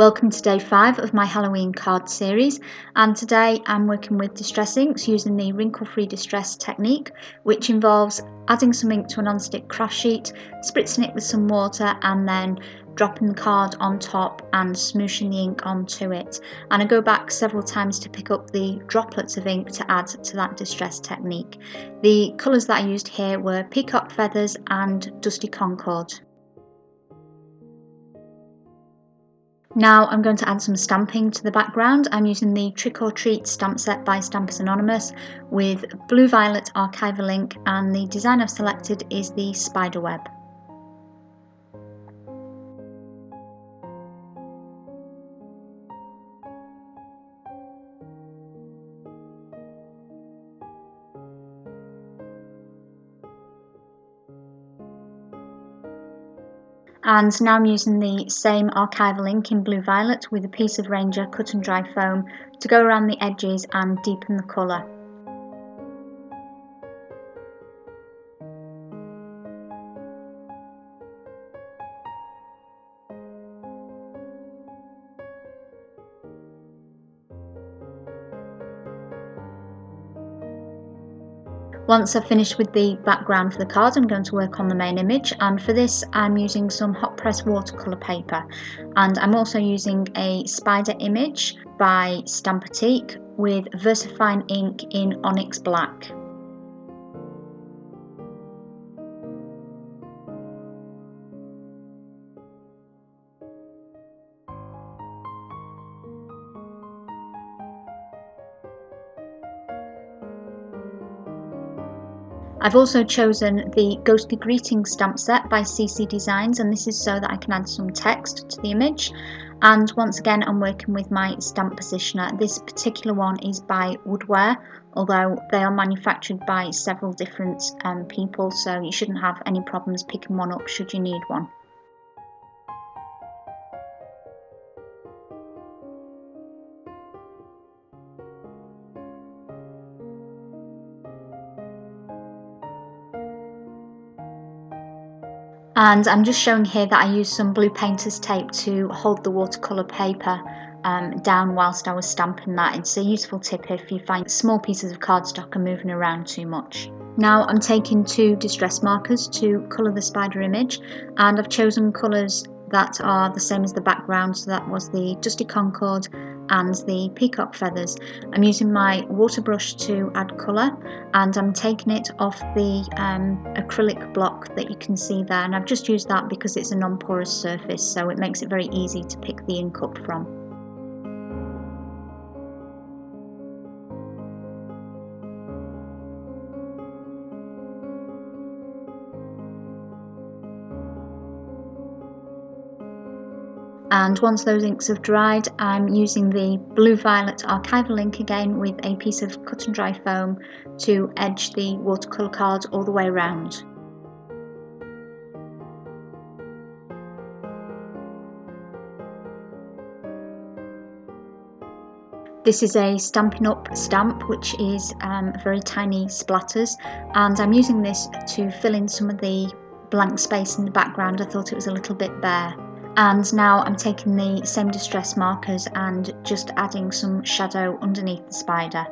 Welcome to day 5 of my Halloween card series, and today I'm working with distress inks using the wrinkle-free distress technique, which involves adding some ink to a non-stick craft sheet, spritzing it with some water and then dropping the card on top and smooshing the ink onto it. And I go back several times to pick up the droplets of ink to add to that distress technique. The colours that I used here were Peacock Feathers and Dusty Concord. Now I'm going to add some stamping to the background. I'm using the Trick or Treat stamp set by Stampers Anonymous with blue violet archival ink, and the design I've selected is the spider web. And now I'm using the same archival ink in blue violet with a piece of Ranger cut and dry foam to go around the edges and deepen the colour. Once I've finished with the background for the card, I'm going to work on the main image, and for this I'm using some hot press watercolour paper, and I'm also using a spider image by Stampotique with VersaFine ink in Onyx Black. I've also chosen the Ghostly Greetings stamp set by CC Designs, and this is so that I can add some text to the image. And once again I'm working with my stamp positioner. This particular one is by Woodware, although they are manufactured by several different people, so you shouldn't have any problems picking one up should you need one. And I'm just showing here that I used some blue painter's tape to hold the watercolour paper down whilst I was stamping that. It's a useful tip if you find small pieces of cardstock are moving around too much. Now I'm taking 2 distress markers to colour the spider image, and I've chosen colours that are the same as the background, so that was the Dusty Concord and the Peacock Feathers. I'm using my water brush to add colour, and I'm taking it off the acrylic block that you can see there, and I've just used that because it's a non-porous surface, so it makes it very easy to pick the ink up from. And once those inks have dried, I'm using the blue violet archival ink again with a piece of cut and dry foam to edge the watercolour card all the way around. This is a Stampin' Up stamp, which is very tiny splatters, and I'm using this to fill in some of the blank space in the background. I thought it was a little bit bare. And now I'm taking the same distress markers and just adding some shadow underneath the spider.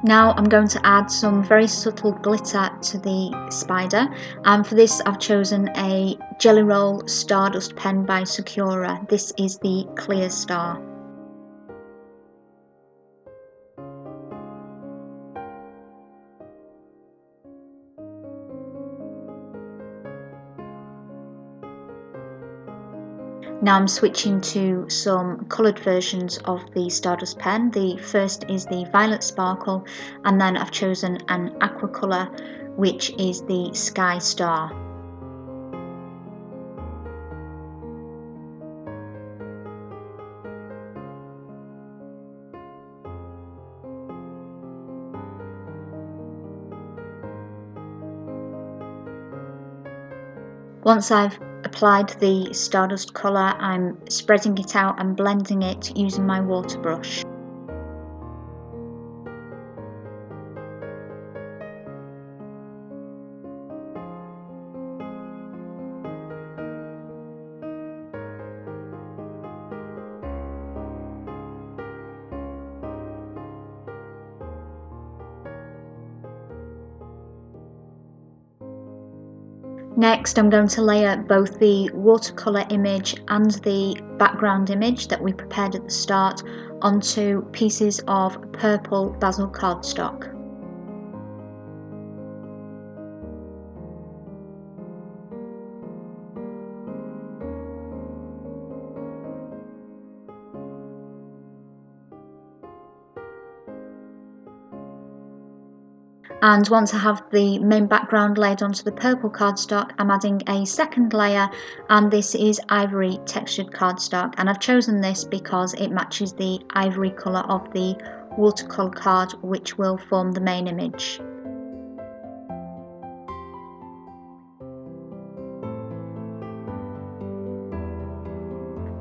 Now I'm going to add some very subtle glitter to the spider, and for this I've chosen a Jelly Roll Stardust pen by Sakura. This is the Clear Star. Now I'm switching to some coloured versions of the Stardust pen. The first is the Violet Sparkle, and then I've chosen an aqua colour, which is the Sky Star. Once I've applied the Stardust colour, I'm spreading it out and blending it using my water brush. Next, I'm going to layer both the watercolour image and the background image that we prepared at the start onto pieces of purple basil cardstock. And once I have the main background laid onto the purple cardstock, I'm adding a second layer, and this is ivory textured cardstock, and I've chosen this because it matches the ivory colour of the watercolour card, which will form the main image.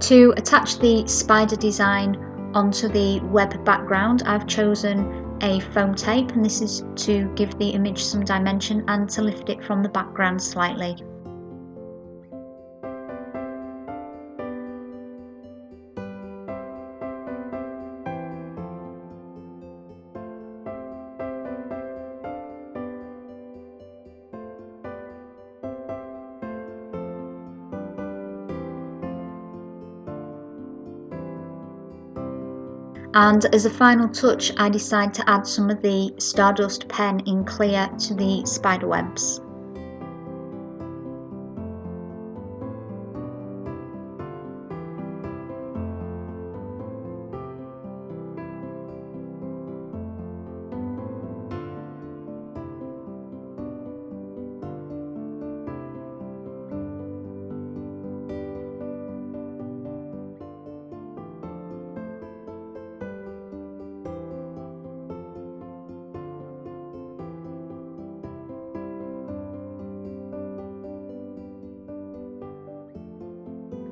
To attach the spider design onto the web background, I've chosen a foam tape, and this is to give the image some dimension and to lift it from the background slightly. And as a final touch, I decide to add some of the Stardust Pen in clear to the spider webs.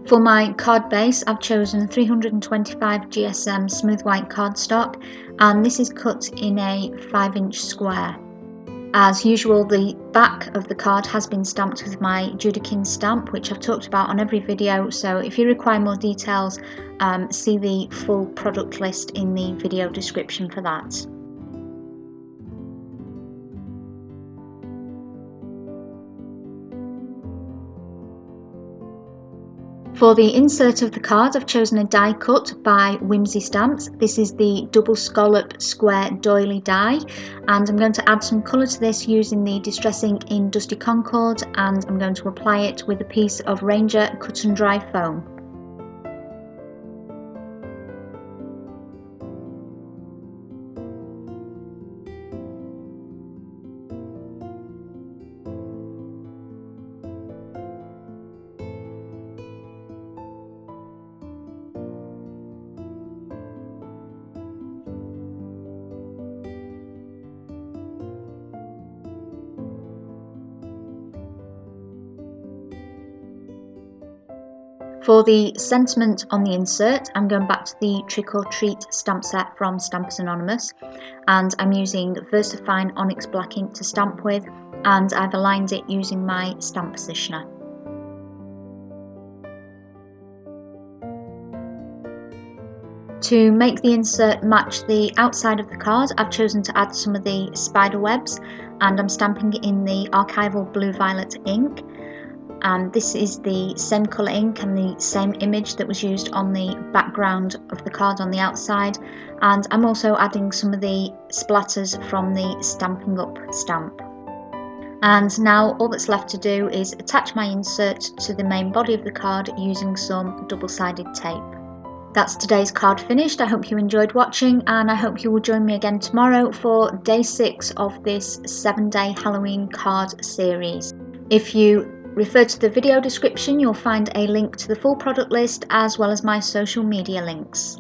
For my card base, I've chosen 325 GSM smooth white cardstock, and this is cut in a 5-inch square. As usual, the back of the card has been stamped with my Judekin stamp, which I've talked about on every video, so if you require more details, see the full product list in the video description for that. For the insert of the card, I've chosen a die cut by Whimsy Stamps. This is the double scallop square doily die, and I'm going to add some colour to this using the Distress Ink in Dusty Concord, and I'm going to apply it with a piece of Ranger cut and dry foam. For the sentiment on the insert, I'm going back to the Trick or Treat stamp set from Stampers Anonymous, and I'm using VersaFine Onyx Black ink to stamp with, and I've aligned it using my stamp positioner. To make the insert match the outside of the card, I've chosen to add some of the spider webs, and I'm stamping in the archival blue violet ink. And this is the same colour ink and the same image that was used on the background of the card on the outside, and I'm also adding some of the splatters from the Stamping Up stamp. And now all that's left to do is attach my insert to the main body of the card using some double-sided tape. That's today's card finished. I hope you enjoyed watching, and I hope you will join me again tomorrow for day 6 of this 7-day Halloween card series. If you refer to the video description, you'll find a link to the full product list as well as my social media links.